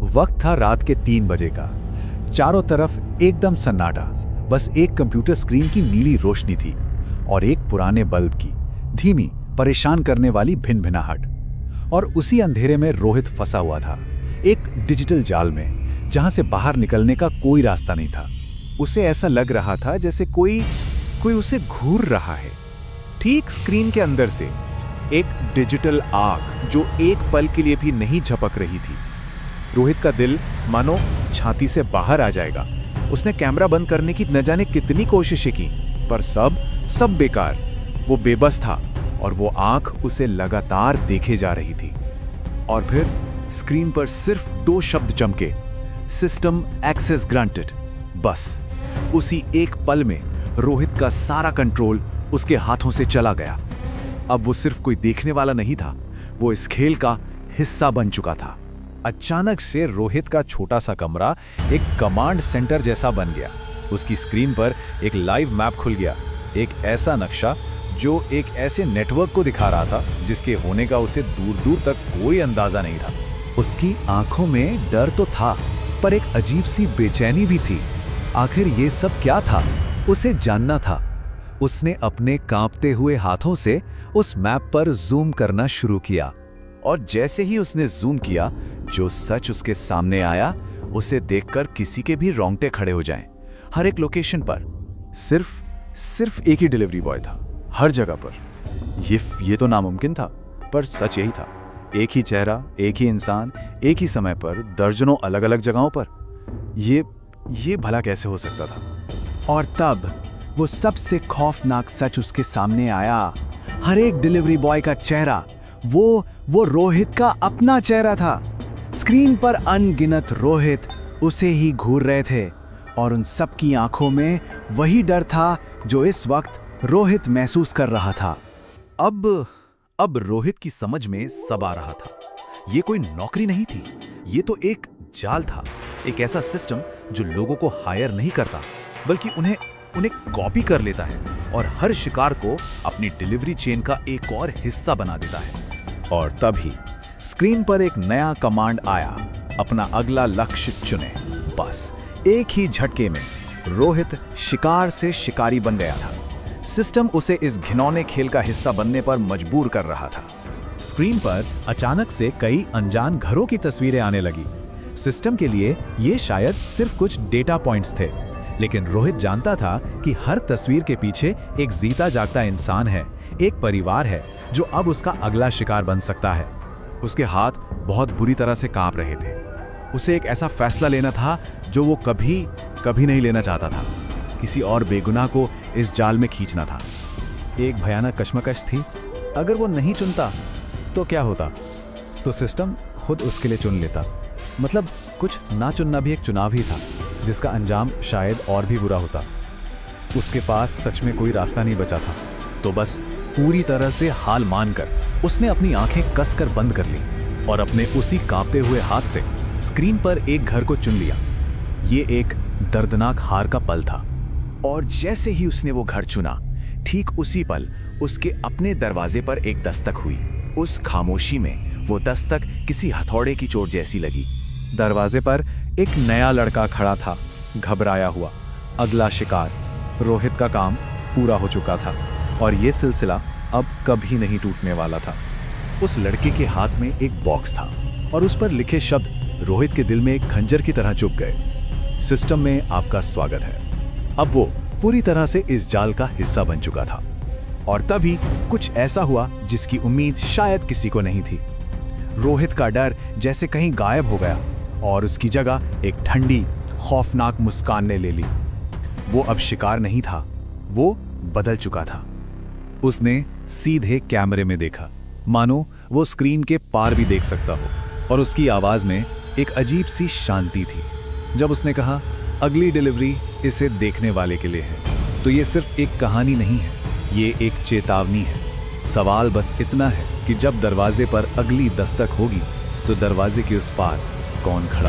वक्त था रात के 3 बजे का। चारों तरफ एकदम सन्नाटा, बस एक कंप्यूटर स्क्रीन की नीली रोशनी थी और एक पुराने बल्ब की धीमी, परेशान करने वाली भिनभिनाहट। और उसी अंधेरे में रोहित फंसा हुआ था, एक डिजिटल जाल में, जहां से बाहर निकलने का कोई रास्ता नहीं था। उसे ऐसा लग रहा था जैसे कोई उसे घूर रहा है। ठीक स्क्रीन के अंदर से एक डिजिटल आग जो एक पल के लिए भी नहीं झपक रही थी। रोहित का दिल मानो छाती से बाहर आ जाएगा। उसने कैमरा बंद करने की न जाने कितनी कोशिशें की, पर सब बेकार। वो बेबस था और वो आंख उसे लगातार देखे जा रही थी। और फिर स्क्रीन पर सिर्फ 2 शब्द चमके, सिस्टम एक्सेस ग्रांटेड। बस उसी एक पल में रोहित का सारा कंट्रोल उसके हाथों से चला गया। अब वो सिर्फ कोई देखने वाला नहीं था, वो इस खेल का हिस्सा बन चुका था। अचानक से रोहित का छोटा सा कमरा एक कमांड सेंटर जैसा बन गया। उसकी स्क्रीन पर एक लाइव मैप खुल गया, एक ऐसा नक्शा जो एक ऐसे नेटवर्क को दिखा रहा था जिसके होने का उसे दूर दूर तक कोई अंदाजा नहीं था। उसकी आंखों में डर तो था, पर एक अजीब सी बेचैनी भी थी। आखिर ये सब क्या था, उसे जानना था। उसने अपने कांपते हुए हाथों से उस मैप पर जूम करना शुरू किया, और जैसे ही उसने जूम किया, जो सच उसके सामने आया उसे देखकर किसी के भी रोंगटे खड़े हो जाएं। हर एक लोकेशन पर सिर्फ एक ही डिलीवरी बॉय था, हर जगह पर। ये तो नामुमकिन था, पर सच यही था। एक ही चेहरा, एक ही इंसान, एक ही समय पर, दर्जनों अलग अलग जगहों पर। ये भला कैसे हो सकता था? और तब वो सबसे खौफनाक सच उसके सामने आया। हर एक डिलीवरी बॉय का चेहरा वो रोहित का अपना चेहरा था। स्क्रीन पर अनगिनत रोहित उसे ही घूर रहे थे, और उन सब की आंखों में वही डर था जो इस वक्त रोहित महसूस कर रहा था। अब रोहित की समझ में सब आ रहा था। ये कोई नौकरी नहीं थी, ये तो एक जाल था, एक ऐसा सिस्टम जो लोगों को हायर नहीं करता, बल्कि उन्हें कॉपी कर लेता है और हर शिकार को अपनी डिलीवरी चेन का एक और हिस्सा बना देता है। और तभी स्क्रीन पर एक नया कमांड आया, अपना अगला लक्ष्य चुने। बस एक ही झटके में रोहित शिकार से शिकारी बन गया था। सिस्टम उसे इस घिनौने खेल का हिस्सा बनने पर मजबूर कर रहा था। स्क्रीन पर अचानक से कई अनजान घरों की तस्वीरें आने लगी। सिस्टम के लिए ये शायद सिर्फ कुछ डेटा पॉइंट्स थे, लेकिन रोहित जानता था कि हर तस्वीर के पीछे एक जीता जागता इंसान है, एक परिवार है जो अब उसका अगला शिकार बन सकता है। उसके हाथ बहुत बुरी तरह से कांप रहे थे। उसे एक ऐसा फैसला लेना था जो वो कभी नहीं लेना चाहता था। किसी और बेगुनाह को इस जाल में खींचना था। एक भयानक कश्मकश थी। अगर वो नहीं चुनता तो क्या होता? तो सिस्टम खुद उसके लिए चुन लेता। मतलब कुछ ना चुनना भी एक चुनाव ही था, जिसका अंजाम शायद और भी बुरा होता। उसके पास सच में कोई रास्ता नहीं बचा था, तो बस पूरी तरह से हार मानकर उसने अपनी आंखें कसकर बंद कर ली और अपने उसी कांपते हुए हाथ से स्क्रीन पर एक घर को चुन लिया। ये एक दर्दनाक हार का पल था, और जैसे ही उसने वो घर चुना, ठीक उसी पल उसके अपने दरवाजे पर एक दस्तक हुई। उस खामोशी में वो दस्तक किसी हथौड़े की चोट जैसी लगी। दरवाजे पर एक नया लड़का खड़ा था, घबराया हुआ। अगला शिकार, रोहित का काम पूरा हो चुका था, और ये सिलसिला अब कभी नहीं टूटने वाला था। उस लड़के के हाथ में एक बॉक्स था, और उस पर लिखे शब्द रोहित के दिल में एक खंजर की तरह चुभ गए। सिस्टम में आपका स्वागत है। अब वो पूरी तरह से इस जाल का हिस्सा बन चुका था। और तभी कुछ ऐसा हुआ जिसकी उम्मीद शायद किसी को नहीं थी। रोहित का डर जैसे कहीं गायब हो गया, और उसकी जगह एक ठंडी, खौफनाक मुस्कान ने ले ली। वो अब शिकार नहीं था, वो बदल चुका था। उसने सीधे कैमरे में देखा, मानो वो स्क्रीन के पार भी देख सकता हो, और उसकी आवाज में एक अजीब सी शांति थी। जब उसने कहा, अगली डिलीवरी इसे देखने वाले के लिए है, तो ये सिर्फ एक कहानी नहीं है, ये एक चेतावनी है। सवाल बस इतना है कि जब दरवाजे पर अगली दस्तक होगी, तो दरवाजे के उस पार कौन खड़ा